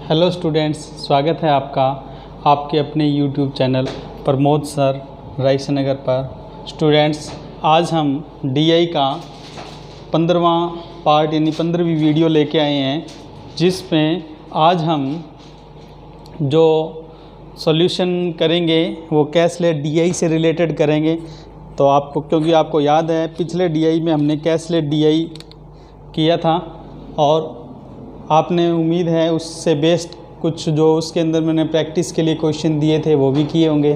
Hello students, स्वागत है आपका आपके अपने यूट्यूब चैनल प्रमोद सर रायसनगर पर। स्टूडेंट्स, आज हम डीआई का 15वां पार्ट यानी 15वीं वीडियो लेके आए हैं, जिसमें आज हम जो सॉल्यूशन करेंगे वो कैशलेट डीआई से रिलेटेड करेंगे। तो आपको, क्योंकि आपको याद है पिछले डीआई में हमने कैशलेट डीआई किया था और आपने उम्मीद है उससे बेस्ड कुछ जो उसके अंदर मैंने प्रैक्टिस के लिए क्वेश्चन दिए थे वो भी किए होंगे।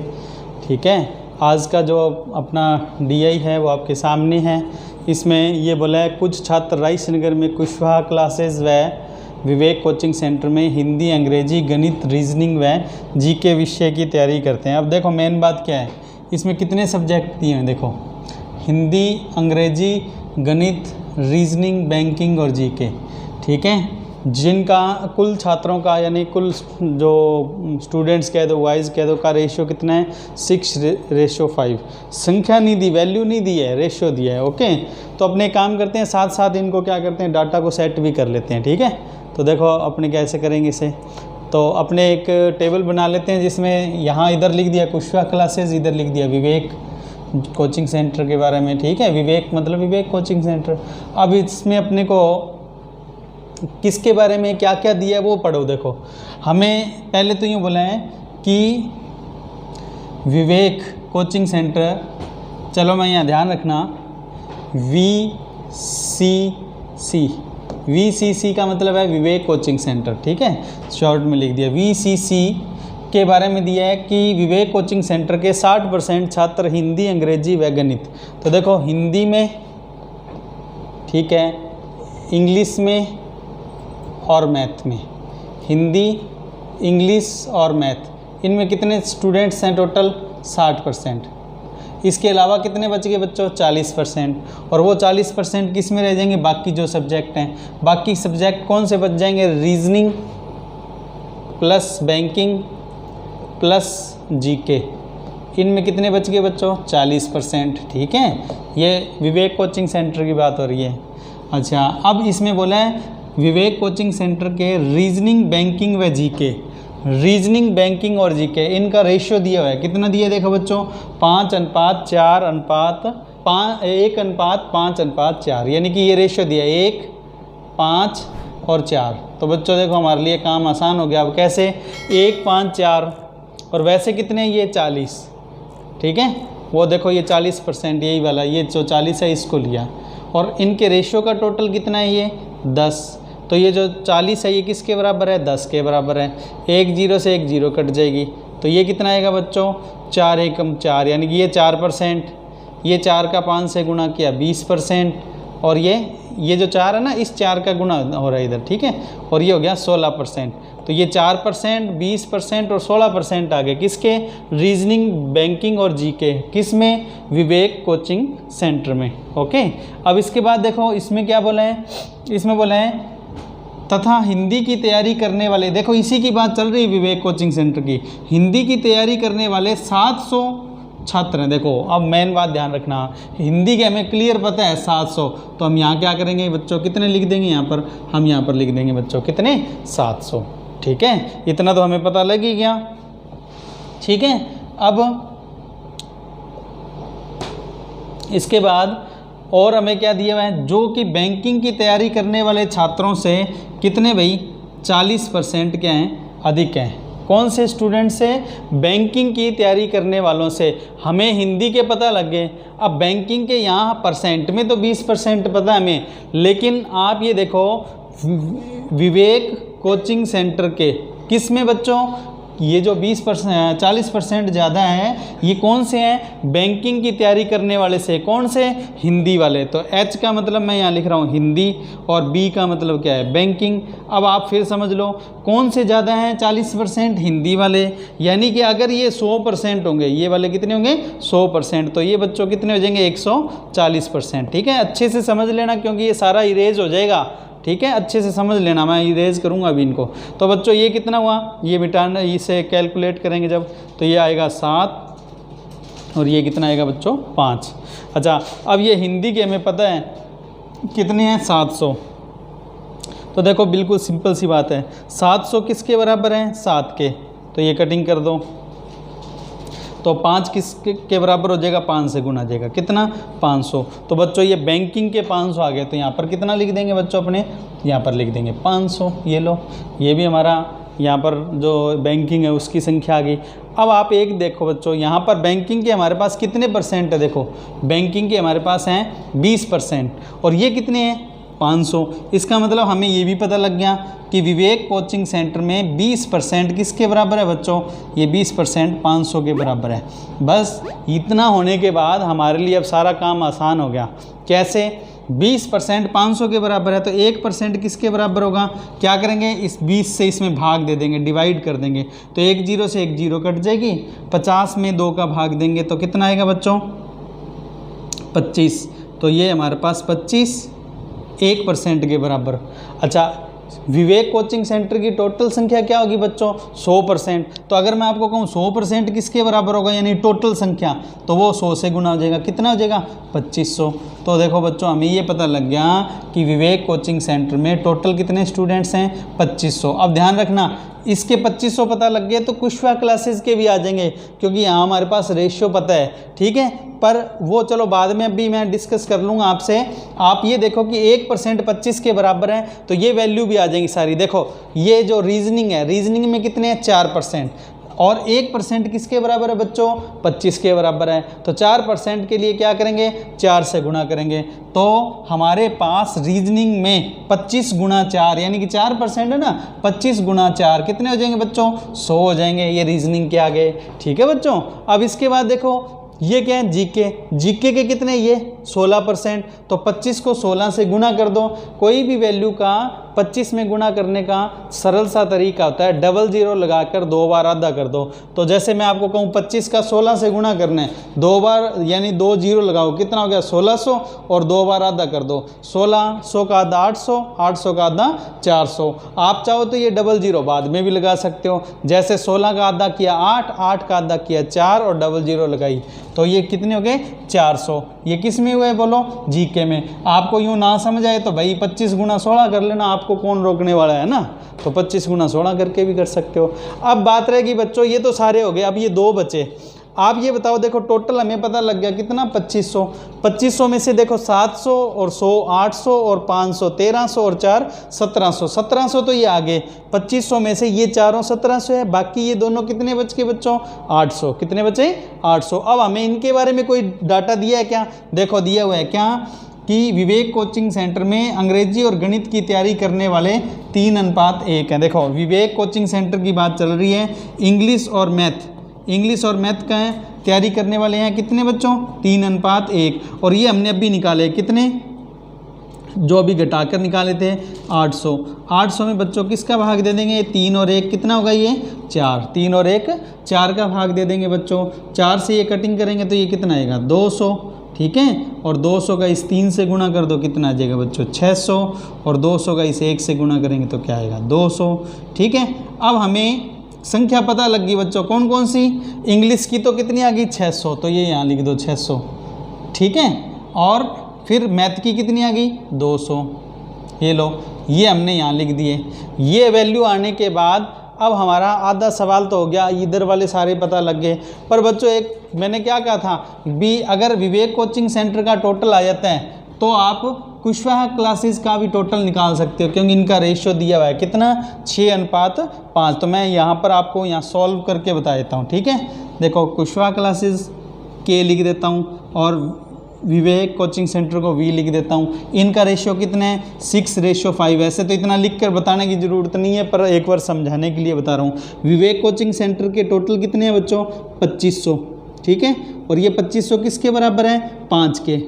ठीक है, आज का जो अपना डीआई है वो आपके सामने है। इसमें ये बोला है कुछ छात्र रायसनगर में कुशवाहा क्लासेस व विवेक कोचिंग सेंटर में हिंदी, अंग्रेजी, गणित, रीजनिंग व जीके विषय की तैयारी करते हैं। अब देखो मेन बात क्या है, इसमें कितने सब्जेक्ट दिए हैं। देखो हिंदी, अंग्रेजी, गणित, रीजनिंग, बैंकिंग और जीके। ठीक है, जिनका कुल छात्रों का यानी कुल जो स्टूडेंट्स कह दो, वाइज कह दो, का रेशियो कितना है 6:5। संख्या नहीं दी, वैल्यू नहीं दी है, रेशियो दिया है। ओके, तो अपने काम करते हैं, साथ साथ इनको क्या करते हैं, डाटा को सेट भी कर लेते हैं। ठीक है, तो देखो अपने कैसे करेंगे इसे। तो अपने एक टेबल बना लेते हैं जिसमें यहाँ इधर लिख दिया कुशवाहा क्लासेस, इधर लिख दिया विवेक कोचिंग सेंटर के बारे में। ठीक है, विवेक मतलब विवेक कोचिंग सेंटर। अब इसमें अपने को किसके बारे में क्या क्या दिया है वो पढ़ो। देखो हमें पहले तो यूँ बोला है कि विवेक कोचिंग सेंटर, चलो मैं यहाँ ध्यान रखना, VCC का मतलब है विवेक कोचिंग सेंटर। ठीक है, शॉर्ट में लिख दिया। VCC के बारे में दिया है कि विवेक कोचिंग सेंटर के 60% छात्र हिंदी, अंग्रेजी व गणित। तो देखो हिंदी में, ठीक है, इंग्लिश में और मैथ में, हिंदी, इंग्लिश और मैथ, इनमें कितने स्टूडेंट्स हैं टोटल 60%। इसके अलावा कितने बच गए बच्चों 40%। और वो 40% किस में रह जाएंगे, बाकी जो सब्जेक्ट हैं। बाकी सब्जेक्ट कौन से बच जाएंगे, reasoning plus banking plus GK. इनमें कितने बच गए बच्चों 40%। ठीक है, ये विवेक कोचिंग सेंटर की बात हो रही है। अच्छा, अब इसमें बोला है विवेक कोचिंग सेंटर के रीजनिंग, बैंकिंग व जीके। रीजनिंग, बैंकिंग और जीके, इनका रेशियो दिया हुआ है। कितना दिया देखो बच्चों, 1:5:4, यानी कि ये रेशियो दिया है 1, 5 और 4। तो बच्चों देखो हमारे लिए काम आसान हो गया। अब कैसे, 1, 5, 4 और वैसे कितने, ये 40। ठीक है, वो देखो ये 40%, यही वाला, ये जो 40 है इसको लिया। और इनके रेशियो का टोटल कितना है, ये 10। तो ये जो 40 है ये किसके बराबर है, 10 के बराबर है। 1 0 से 1 0 कट जाएगी, तो ये कितना आएगा बच्चों 4 एकम 4, यानी कि ये 4%। ये 4 का 5 से गुणा किया 20%। और ये जो 4 है ना, इस 4 का गुणा हो रहा है इधर। ठीक है, और ये हो गया 16%। तो ये 4%, 20% और 16% आ गए किसके, रीजनिंग, बैंकिंग और जीके। किस में, विवेक कोचिंग सेंटर में। ओके, अब इसके बाद देखो इसमें क्या बोला है, इसमें बोला है तथा हिंदी की तैयारी करने वाले, देखो इसी की बात चल रही है विवेक कोचिंग सेंटर की। हिंदी की तैयारी करने वाले 700 छात्र हैं। देखो अब मेन बात ध्यान रखना, हिंदी के हमें क्लियर पता है 700, तो हम यहाँ क्या करेंगे बच्चों, कितने लिख देंगे यहाँ पर, हम यहाँ पर लिख देंगे बच्चों कितने, 700। ठीक है, इतना तो हमें पता लग ही गया। ठीक है, अब इसके बाद और हमें क्या दिया हुआ है, जो कि बैंकिंग की तैयारी करने वाले छात्रों से कितने भाई 40% क्या हैं, अधिक हैं। कौन से स्टूडेंट से, बैंकिंग की तैयारी करने वालों से। हमें हिंदी के पता लग गए, अब बैंकिंग के यहाँ परसेंट में तो 20% पता है हमें, लेकिन आप ये देखो विवेक कोचिंग सेंटर के किस में बच्चों, ये जो 20% 40% ज़्यादा है, ये कौन से हैं, बैंकिंग की तैयारी करने वाले से। कौन से, हिंदी वाले। तो H का मतलब मैं यहाँ लिख रहा हूँ हिंदी, और B का मतलब क्या है, बैंकिंग। अब आप फिर समझ लो कौन से ज़्यादा हैं, 40%, हिंदी वाले। यानी कि अगर ये 100% होंगे, ये वाले कितने होंगे 100%, तो ये बच्चों कितने हो जाएंगे 140%। ठीक है, अच्छे से समझ लेना क्योंकि ये सारा इरेज हो जाएगा। ठीक है, अच्छे से समझ लेना, मैं इरेज करूँगा अभी इनको। तो बच्चों ये कितना हुआ, ये मिटाना, इसे कैलकुलेट करेंगे जब, तो ये आएगा 7 और ये कितना आएगा बच्चों 5। अच्छा, अब ये हिंदी के हमें पता है कितने हैं 700। तो देखो बिल्कुल सिंपल सी बात है, 700 किसके बराबर है, 7 के, तो ये कटिंग कर दो। तो 5 किसके बराबर हो जाएगा, 5 से गुना जाएगा, कितना, 500। तो बच्चों ये बैंकिंग के 500 आ गए, तो यहाँ पर कितना लिख देंगे बच्चों अपने, यहाँ पर लिख देंगे 500। ये लो, ये भी हमारा यहाँ पर जो बैंकिंग है उसकी संख्या आ गई। अब आप एक देखो बच्चों, यहाँ पर बैंकिंग के हमारे पास कितने परसेंट है, देखो बैंकिंग के हमारे पास हैं 20% और ये कितने हैं, 500। इसका मतलब हमें ये भी पता लग गया कि विवेक कोचिंग सेंटर में 20% किसके बराबर है बच्चों, ये 20% 500 के बराबर है। बस इतना होने के बाद हमारे लिए अब सारा काम आसान हो गया। कैसे, 20% 500 के बराबर है, तो 1% किसके बराबर होगा, क्या करेंगे, इस 20 से इसमें भाग दे देंगे, डिवाइड कर देंगे, तो 1 0 से 1 0 कट जाएगी। 50 में 2 का भाग देंगे तो कितना आएगा बच्चों, 25। तो ये हमारे पास 25 1% के बराबर। अच्छा, विवेक कोचिंग सेंटर की टोटल संख्या क्या होगी बच्चों, 100%। तो अगर मैं आपको कहूँ 100% किसके बराबर होगा, यानी टोटल संख्या, तो वो 100 से गुना हो जाएगा, कितना हो जाएगा, 2500। तो देखो बच्चों हमें ये पता लग गया कि विवेक कोचिंग सेंटर में टोटल कितने स्टूडेंट्स हैं, 2500। अब ध्यान रखना, इसके 2500 पता लग गए तो कुशवा क्लासेस के भी आ जाएंगे, क्योंकि यहाँ हमारे पास रेशियो पता है, ठीक है। पर वो चलो बाद में अभी मैं डिस्कस कर लूँगा आपसे। आप ये देखो कि 1% 25 के बराबर है, तो ये वैल्यू भी आ जाएंगी सारी। देखो ये जो रीजनिंग है, रीजनिंग में कितने हैं, 4%, और 1% किसके बराबर है बच्चों, 25 के बराबर है। तो 4% के लिए क्या करेंगे, 4 से गुणा करेंगे। तो हमारे पास रीजनिंग में 25 गुणा 4 यानी कि 4% है ना, 25 गुणा 4 कितने हो जाएंगे बच्चों, 100 हो जाएंगे। ये रीजनिंग के आगे, ठीक है बच्चों। अब इसके बाद देखो ये क्या है, जीके, जीके के कितने, ये 16%। तो 25 को 16 से गुणा कर दो। कोई भी वैल्यू का 25 में गुणा करने का सरल सा तरीका होता है, डबल जीरो लगाकर 2 बार आधा कर दो। तो जैसे मैं आपको कहूँ 25 का 16 से गुणा करना है, 2 बार यानी 2 जीरो लगाओ, कितना हो गया 1600, और 2 बार आधा कर दो, 1600 का आधा 800, 800 का आधा 400। आप चाहो तो ये डबल जीरो बाद में भी लगा सकते हो, जैसे 16 का आधा किया 8, 8 का आधा किया 4 और डबल जीरो लगाई, तो ये कितने हो गए 400। ये किस में हुए बोलो, जीके में। आपको यूँ ना समझ आए तो भाई 25 गुना 16 कर लेना, आपको कौन रोकने वाला है ना। तो 25 गुना 16 करके भी कर सकते हो। अब बात रहेगी बच्चों, ये तो सारे हो गए, अब ये 2 बचे। आप ये बताओ, देखो टोटल हमें पता लग गया कितना, 2500। 2500 में से देखो 700 और 100 800 और 500 1300 और 4 1700। 1700 तो ये आगे, 2500 में से ये चारों 1700 है, बाकी ये दोनों कितने बच के बच्चों, 800। कितने बचे, 800। अब हमें इनके बारे में कोई डाटा दिया है क्या, देखो दिया हुआ है क्या, कि विवेक कोचिंग सेंटर में अंग्रेजी और गणित की तैयारी करने वाले 3:1 हैं। देखो विवेक कोचिंग सेंटर की बात चल रही है, इंग्लिश और मैथ का तैयारी करने वाले हैं कितने बच्चों, 3:1। और ये हमने अभी निकाले कितने, जो अभी घटाकर निकाले थे 800। 800 में बच्चों किसका भाग दे देंगे, 3 और 1 कितना होगा, ये 4। 3 और 1 4 का भाग दे देंगे बच्चों। 4 से ये कटिंग करेंगे तो ये कितना आएगा, 200, ठीक है। और 200 का इस 3 से गुणा कर दो, कितना आ जाएगा बच्चों, 600। और 200 का इस 1 से गुणा करेंगे तो क्या आएगा, 200, ठीक है। अब हमें संख्या पता लग गई बच्चों, कौन कौन सी, इंग्लिश की तो कितनी आ गई 600, तो ये यहाँ लिख दो 600, ठीक है। और फिर मैथ की कितनी आ गई, 200, ये लो, ये हमने यहाँ लिख दिए। ये वैल्यू आने के बाद अब हमारा आधा सवाल तो हो गया, इधर वाले सारे पता लग गए। पर बच्चों एक मैंने क्या कहा था भी, अगर विवेक कोचिंग सेंटर का टोटल आ जाता है तो आप कुशवाहा क्लासेस का भी टोटल निकाल सकते हो, क्योंकि इनका रेशियो दिया हुआ है कितना, 6:5। तो मैं यहाँ पर आपको यहाँ सॉल्व करके बता देता हूँ, ठीक है। देखो कुशवाहा क्लासेस के लिख देता हूँ और विवेक कोचिंग सेंटर को वी लिख देता हूँ। इनका रेशियो कितना है, 6:5। ऐसे तो इतना लिख कर बताने की ज़रूरत नहीं है, पर एक बार समझाने के लिए बता रहा हूँ। विवेक कोचिंग सेंटर के टोटल कितने हैं बच्चों, 2500, ठीक है। और ये 2500 किसके बराबर है, 5 के,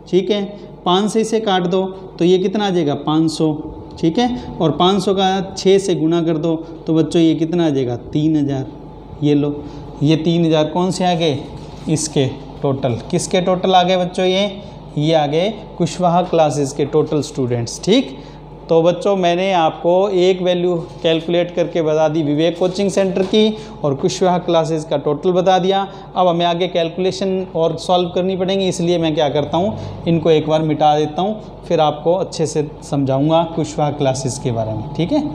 ठीक है। 5 से इसे काट दो तो ये कितना आ जाएगा, 500, ठीक है। और 500 का 6 से गुणा कर दो तो बच्चों ये कितना आ जाएगा, 3000। ये लो, ये 3000 कौन से आ गए, इसके टोटल, किसके टोटल आ गए बच्चों, ये आ गए कुशवाहा क्लासेस के टोटल स्टूडेंट्स, ठीक। तो बच्चों मैंने आपको एक वैल्यू कैलकुलेट करके बता दी विवेक कोचिंग सेंटर की और कुशवाहा क्लासेस का टोटल बता दिया। अब हमें आगे कैलकुलेशन और सॉल्व करनी पड़ेंगी, इसलिए मैं क्या करता हूँ, इनको एक बार मिटा देता हूँ, फिर आपको अच्छे से समझाऊँगा कुशवाहा क्लासेस के बारे में। ठीक है,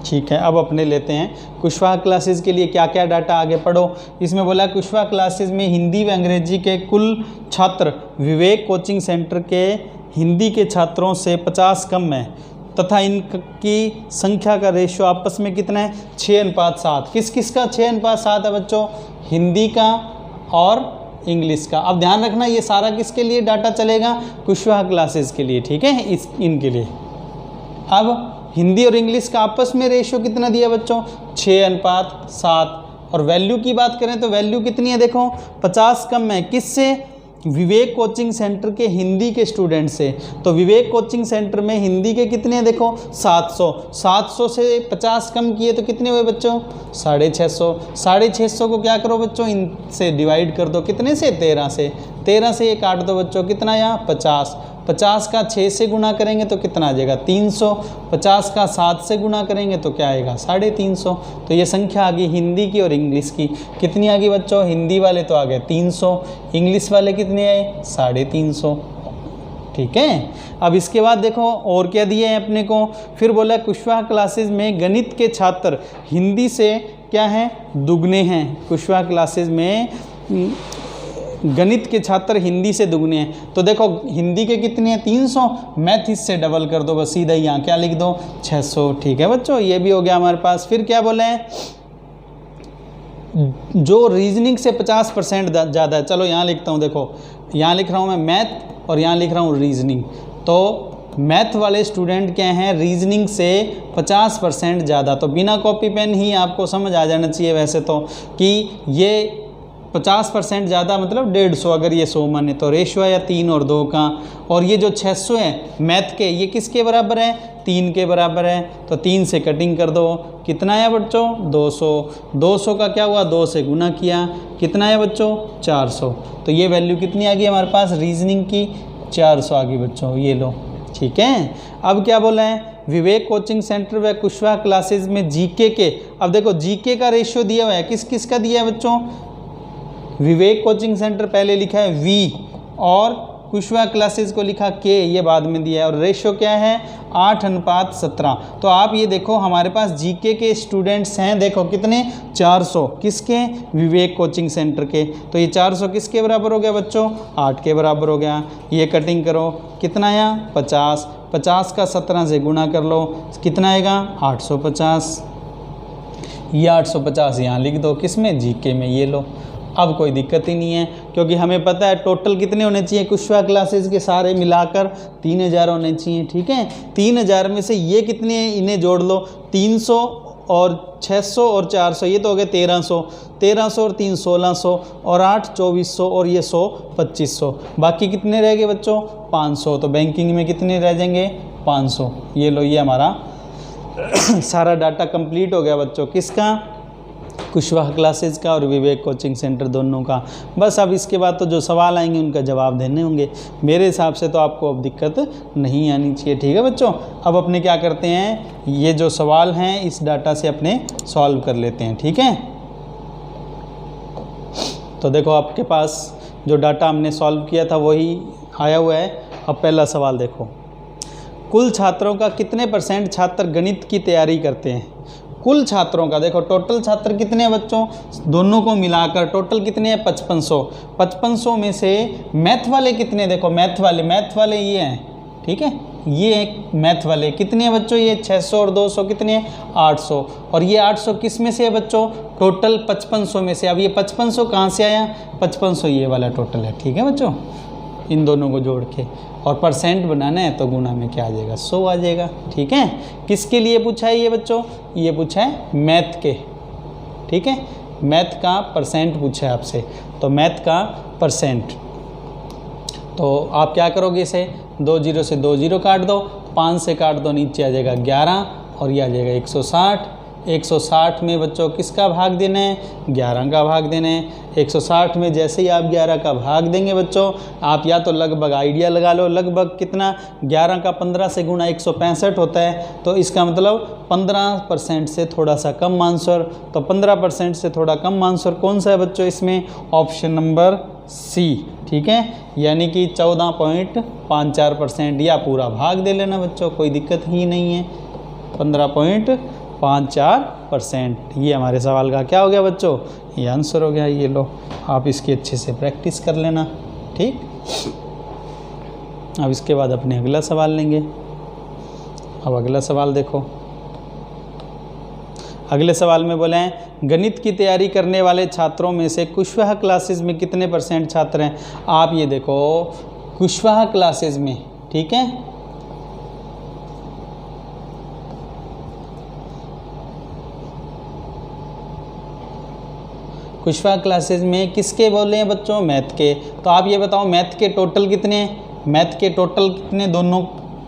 ठीक है। अब अपने लेते हैं कुशवाहा क्लासेस के लिए क्या क्या डाटा, आगे पढ़ो। इसमें बोला कुशवाहा क्लासेस में हिंदी व अंग्रेजी के कुल छात्र विवेक कोचिंग सेंटर के हिंदी के छात्रों से 50 कम है तथा इनकी संख्या का रेशियो आपस में कितना है, 6:7। किस किस का 6:7 है बच्चों, हिंदी का और इंग्लिश का। अब ध्यान रखना ये सारा किसके लिए डाटा चलेगा, कुशवाहा क्लासेस के लिए। ठीक है, इनके लिए। अब हिंदी और इंग्लिश का आपस में रेशियो कितना दिया बच्चों, 6:7। और वैल्यू की बात करें तो वैल्यू कितनी है, देखो 50 कम है, किससे, विवेक कोचिंग सेंटर के हिंदी के स्टूडेंट से। तो विवेक कोचिंग सेंटर में हिंदी के कितने हैं, देखो 700। 700 से 50 कम किए तो कितने हुए बच्चों, 650। 650 को क्या करो बच्चों, इनसे डिवाइड कर दो, कितने से, 13 से। 13 से ये काट दो बच्चों, कितना यहाँ 50। 50 का 6 से गुना करेंगे तो कितना आ जाएगा, 300। 50 का 7 से गुना करेंगे तो क्या आएगा, 350। तो ये संख्या आ गई हिंदी की और इंग्लिश की। कितनी आ गई बच्चों, हिंदी वाले तो आ गए 300, इंग्लिश वाले कितने आए, 350। ठीक है, अब इसके बाद देखो और क्या दिया है अपने को, फिर बोला कुशवाहा क्लासेस में गणित के छात्र हिंदी से क्या हैं, दुगने हैं। कुशवाहा क्लासेस में गणित के छात्र हिंदी से दुगने हैं। तो देखो हिंदी के कितने हैं, 300, मैथ इससे डबल कर दो, बस सीधा यहाँ क्या लिख दो, 600। ठीक है बच्चों, ये भी हो गया हमारे पास। फिर क्या बोले हैं, जो रीजनिंग से 50% ज़्यादा है, चलो यहाँ लिखता हूँ, देखो यहाँ लिख रहा हूँ मैं मैथ और यहाँ लिख रहा हूँ रीजनिंग। तो मैथ वाले स्टूडेंट क्या हैं, रीजनिंग से 50% ज़्यादा। तो बिना कॉपी पेन ही आपको समझ आ जाना चाहिए वैसे तो, कि ये 50% ज़्यादा मतलब 150, अगर ये 100 माने तो रेशियो है या 3 और 2 का। और ये जो 600 है मैथ के, ये किसके बराबर है, 3 के बराबर है। तो 3 से कटिंग कर दो, कितना है बच्चों, 200। 200 का क्या हुआ, 2 से गुना किया, कितना है बच्चों, 400। तो ये वैल्यू कितनी आ गई हमारे पास रीजनिंग की, 400 आ गई बच्चों, ये लो। ठीक है, अब क्या बोला है, विवेक कोचिंग सेंटर व कुशवाहा क्लासेस में जीके के, अब देखो जीके का रेशियो दिया हुआ है, किस किस का दिया है बच्चों, विवेक कोचिंग सेंटर पहले लिखा है वी और कुशवाहा क्लासेस को लिखा के, ये बाद में दिया है। और रेशियो क्या है, 8:17। तो आप ये देखो हमारे पास जीके के स्टूडेंट्स हैं, देखो कितने, 400, किसके, विवेक कोचिंग सेंटर के। तो ये 400 किसके बराबर हो गया बच्चों, 8 के बराबर हो गया। ये कटिंग करो, कितना आया, 50। 50 का 17 से गुणा कर लो, कितना आएगा, 850। ये 850 यहाँ लिख दो, किस में, जीके में, ये लो। अब कोई दिक्कत ही नहीं है, क्योंकि हमें पता है टोटल कितने होने चाहिए, कुशवाहा क्लासेस के सारे मिलाकर 3000 होने चाहिए। ठीक है, 3000 में से ये कितने हैं, इन्हें जोड़ लो, 300 और 600 और 400, ये तो हो गए 1300। 1300 और 3 1600 और 8 2400 और ये 100 2500। बाकी कितने रह गए बच्चों, 500। तो बैंकिंग में कितने रह जाएंगे, 500। ये लो, ये हमारा सारा डाटा कंप्लीट हो गया बच्चों, किसका, कुशवाहा क्लासेस का और विवेक कोचिंग सेंटर दोनों का। बस अब इसके बाद तो जो सवाल आएंगे उनका जवाब देने होंगे। मेरे हिसाब से तो आपको अब दिक्कत नहीं आनी चाहिए। ठीक है बच्चों, अब अपने क्या करते हैं, ये जो सवाल हैं इस डाटा से अपने सॉल्व कर लेते हैं। ठीक है, तो देखो आपके पास जो डाटा हमने सॉल्व किया था वही आया हुआ है। अब पहला सवाल देखो, कुल छात्रों का कितने % छात्र गणित की तैयारी करते हैं। कुल छात्रों का देखो, टोटल छात्र कितने हैं बच्चों, दोनों को मिलाकर टोटल कितने हैं, 5500। 5500 में से मैथ वाले कितने, देखो मैथ वाले ये हैं। ठीक है, ये एक मैथ वाले कितने हैं बच्चों, ये 600 और 200 कितने हैं, 800। और ये 800 किस में से है बच्चों, टोटल 5500 में से। अब ये 5500 कहाँ से आया, 5500 ये वाला टोटल है। ठीक है बच्चों, इन दोनों को जोड़ के, और परसेंट बनाना है तो गुना में क्या आ जाएगा, 100 आ जाएगा। ठीक है, किसके लिए पूछा है ये बच्चों, ये पूछा है मैथ के। ठीक है, मैथ का परसेंट पूछा है आपसे, तो मैथ का परसेंट। तो आप क्या करोगे, इसे 2 0 से 2 0 काट दो, 5 से काट दो, नीचे आ जाएगा 11 और ये आ जाएगा 160। 160 में बच्चों किसका भाग देना है, 11 का भाग देना है। 160 में जैसे ही आप 11 का भाग देंगे बच्चों, आप या तो लगभग आइडिया लगा लो, लगभग कितना, 11 का 15 से गुणा 165 होता है, तो इसका मतलब 15% से थोड़ा सा कम आंसर। तो 15% से थोड़ा कम आंसर कौन सा है बच्चों इसमें, ऑप्शन नंबर सी, ठीक है, यानी कि 14.54%, या पूरा भाग दे लेना बच्चों, कोई दिक्कत ही नहीं है। 15.54%, ये हमारे सवाल का क्या हो गया बच्चों, ये आंसर हो गया। ये लो, आप इसकी अच्छे से प्रैक्टिस कर लेना, ठीक। अब इसके बाद अपने अगला सवाल लेंगे। अब अगला सवाल देखो, अगले सवाल में बोले हैं गणित की तैयारी करने वाले छात्रों में से कुशवाहा क्लासेस में कितने % छात्र हैं। आप ये देखो, कुशवाहा क्लासेस में, ठीक है, कुशवाहा क्लासेस में किसके बोले हैं बच्चों, मैथ के। तो आप ये बताओ मैथ के टोटल कितने हैं, मैथ के टोटल कितने, दोनों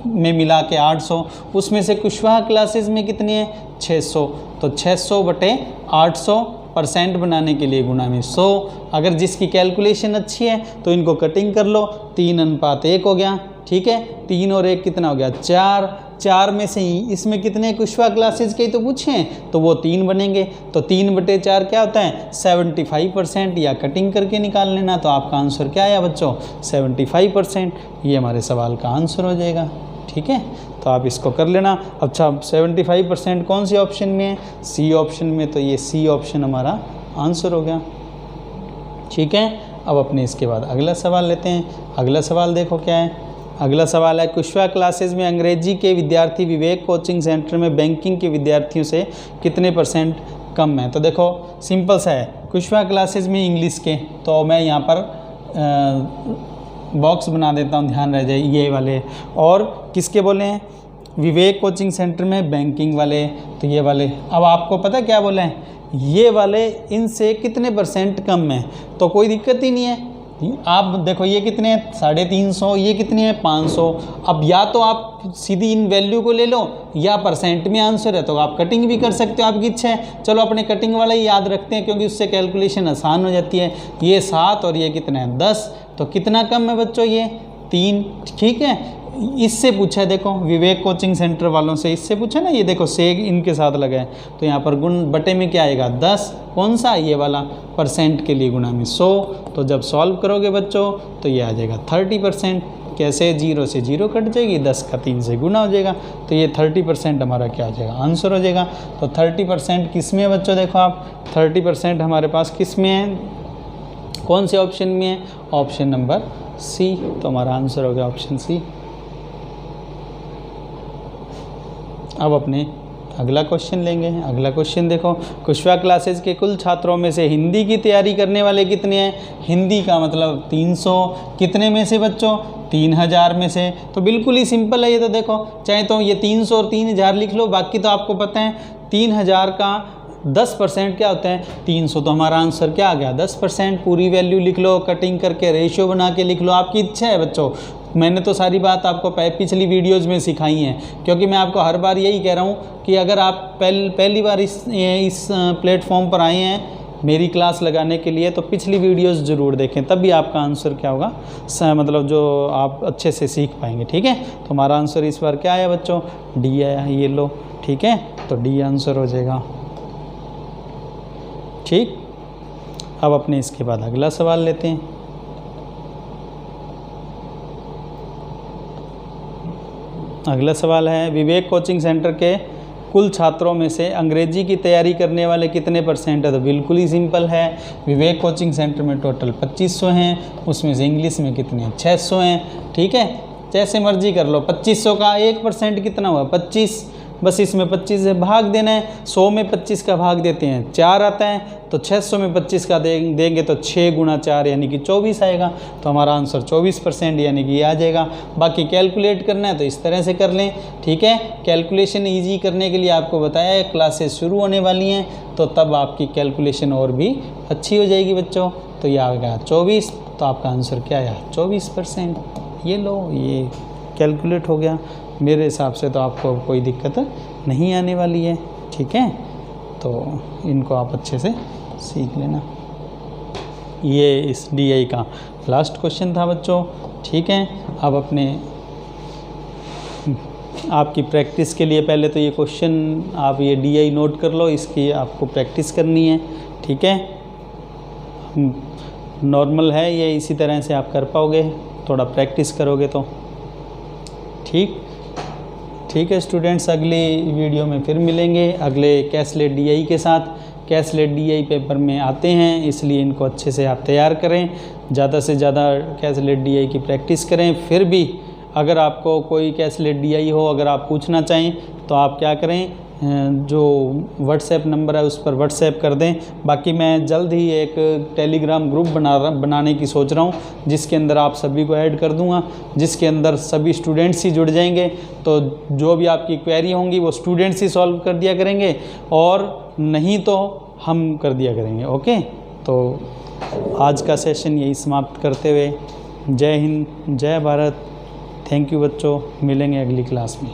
में मिला के 800, उसमें से कुशवाहा क्लासेस में कितने हैं, 600। तो 600/800% बनाने के लिए गुणा में 100। अगर जिसकी कैलकुलेशन अच्छी है तो इनको कटिंग कर लो, 3:1 हो गया, ठीक है। 3 और 1 कितना हो गया, 4। 4 में से ही इसमें कितने कुशवाहा क्लासेस के तो पूछे हैं, तो वो 3 बनेंगे। तो 3/4 क्या होता है, 75%, या कटिंग करके निकाल लेना। तो आपका आंसर क्या आया बच्चों, 75%। ये हमारे सवाल का आंसर हो जाएगा, ठीक है। तो आप इसको कर लेना। अच्छा, 75% कौन सी ऑप्शन में है, सी ऑप्शन में, तो ये सी ऑप्शन हमारा आंसर हो गया, ठीक है। अब अपने इसके बाद अगला सवाल लेते हैं। अगला सवाल देखो क्या है, अगला सवाल है कुशवाहा क्लासेस में अंग्रेजी के विद्यार्थी विवेक कोचिंग सेंटर में बैंकिंग के विद्यार्थियों से कितने % कम है। तो देखो सिंपल सा है, कुशवाहा क्लासेस में इंग्लिश के, तो मैं यहाँ पर बॉक्स बना देता हूँ, ध्यान रह जाए ये वाले। और किसके बोले हैं, विवेक कोचिंग सेंटर में बैंकिंग वाले, तो ये वाले। अब आपको पता क्या बोले हैं, ये वाले इनसे कितने % कम है, तो कोई दिक्कत ही नहीं है। आप देखो ये कितने हैं, 350, ये कितने हैं, 500। अब या तो आप सीधी इन वैल्यू को ले लो, या % में आंसर है तो आप कटिंग भी कर सकते हो, आपकी इच्छा है। चलो अपने कटिंग वाला ही याद रखते हैं, क्योंकि उससे कैलकुलेशन आसान हो जाती है। ये 7 और ये कितना है, 10, तो कितना कम है बच्चों, ये 3, ठीक है। इससे पूछा है, देखो विवेक कोचिंग सेंटर वालों से इससे पूछा ना, ये देखो सेग इनके साथ लगा है, तो यहाँ पर गुण बटे में क्या आएगा, 10, कौन सा, ये वाला, % के लिए गुणा में 100। तो जब सॉल्व करोगे बच्चों तो ये आ जाएगा 30%। कैसे, 0 से 0 कट जाएगी, 10 का 3 से गुना हो जाएगा, तो ये 30% हमारा क्या हो जाएगा, आंसर हो जाएगा। तो 30% किस में है बच्चों, देखो आप 30% हमारे पास किस में है, कौन से ऑप्शन में है, ऑप्शन नंबर सी। तो हमारा आंसर हो गया ऑप्शन सी। अब अपने अगला क्वेश्चन लेंगे। अगला क्वेश्चन देखो, कुशवाहा क्लासेस के कुल छात्रों में से हिंदी की तैयारी करने वाले कितने हैं। हिंदी का मतलब 300, कितने में से बच्चों, 3000 में से। तो बिल्कुल ही सिंपल है ये, तो देखो चाहे तो ये 300 और 3000 लिख लो, बाकी तो आपको पता है 3000 का 10% क्या होता है, 300। तो हमारा आंसर क्या आ गया, 10%। पूरी वैल्यू लिख लो, कटिंग करके रेशियो बना के लिख लो, आपकी इच्छा है बच्चों। मैंने तो सारी बात आपको पिछली वीडियोस में सिखाई हैं, क्योंकि मैं आपको हर बार यही कह रहा हूँ कि अगर आप पहली बार इस प्लेटफॉर्म पर आए हैं मेरी क्लास लगाने के लिए, तो पिछली वीडियोस ज़रूर देखें, तब भी आपका आंसर क्या होगा, मतलब जो आप अच्छे से सीख पाएंगे, ठीक है। तो हमारा आंसर इस बार क्या आया बच्चों, डी आया, ये लो, ठीक है। तो डी आंसर हो जाएगा, ठीक। अब अपने इसके बाद अगला सवाल लेते हैं। अगला सवाल है, विवेक कोचिंग सेंटर के कुल छात्रों में से अंग्रेजी की तैयारी करने वाले कितने % है। तो बिल्कुल ही सिंपल है, विवेक कोचिंग सेंटर में टोटल 2500 हैं, उसमें से इंग्लिश में कितने हैं, 600 हैं, ठीक है। जैसे मर्जी कर लो, 2500 का 1% कितना हुआ, 25, बस इसमें 25 से भाग देना है। 100 में 25 का भाग देते हैं 4 आता है, तो 600 में 25 का देंगे तो 6 गुणा 4 यानी कि 24 आएगा। तो हमारा आंसर 24% यानी कि ये आ जाएगा। बाकी कैलकुलेट करना है तो इस तरह से कर लें, ठीक है। कैलकुलेशन इजी करने के लिए आपको बताया है, क्लासेस शुरू होने वाली हैं तो तब आपकी कैलकुलेशन और भी अच्छी हो जाएगी बच्चों। तो ये आ गया 24, तो आपका आंसर क्या आया, 24%। ये लो, ये कैलकुलेट हो गया। मेरे हिसाब से तो आपको कोई दिक्कत नहीं आने वाली है, ठीक है। तो इनको आप अच्छे से सीख लेना। ये इस DI का लास्ट क्वेश्चन था बच्चों, ठीक है। अब अपने आपकी प्रैक्टिस के लिए पहले तो ये क्वेश्चन आप ये DI नोट कर लो, इसकी आपको प्रैक्टिस करनी है, ठीक है। नॉर्मल है ये, इसी तरह से आप कर पाओगे, थोड़ा प्रैक्टिस करोगे तो ठीक है स्टूडेंट्स। अगली वीडियो में फिर मिलेंगे अगले कैसलेट DI के साथ। कैसलेट DI पेपर में आते हैं, इसलिए इनको अच्छे से आप तैयार करें, ज़्यादा से ज़्यादा कैसलेट DI की प्रैक्टिस करें। फिर भी अगर आपको कोई कैसलेट DI हो, अगर आप पूछना चाहें तो आप क्या करें, जो व्हाट्सएप नंबर है उस पर व्हाट्सएप कर दें। बाकी मैं जल्द ही एक टेलीग्राम ग्रुप बनाने की सोच रहा हूँ, जिसके अंदर आप सभी को ऐड कर दूँगा, जिसके अंदर सभी स्टूडेंट्स ही जुड़ जाएंगे। तो जो भी आपकी क्वेरी होंगी वो स्टूडेंट्स ही सॉल्व कर दिया करेंगे, और नहीं तो हम कर दिया करेंगे। ओके, तो आज का सेशन यही समाप्त करते हुए जय हिंद, जय भारत। थैंक यू बच्चों, मिलेंगे अगली क्लास में।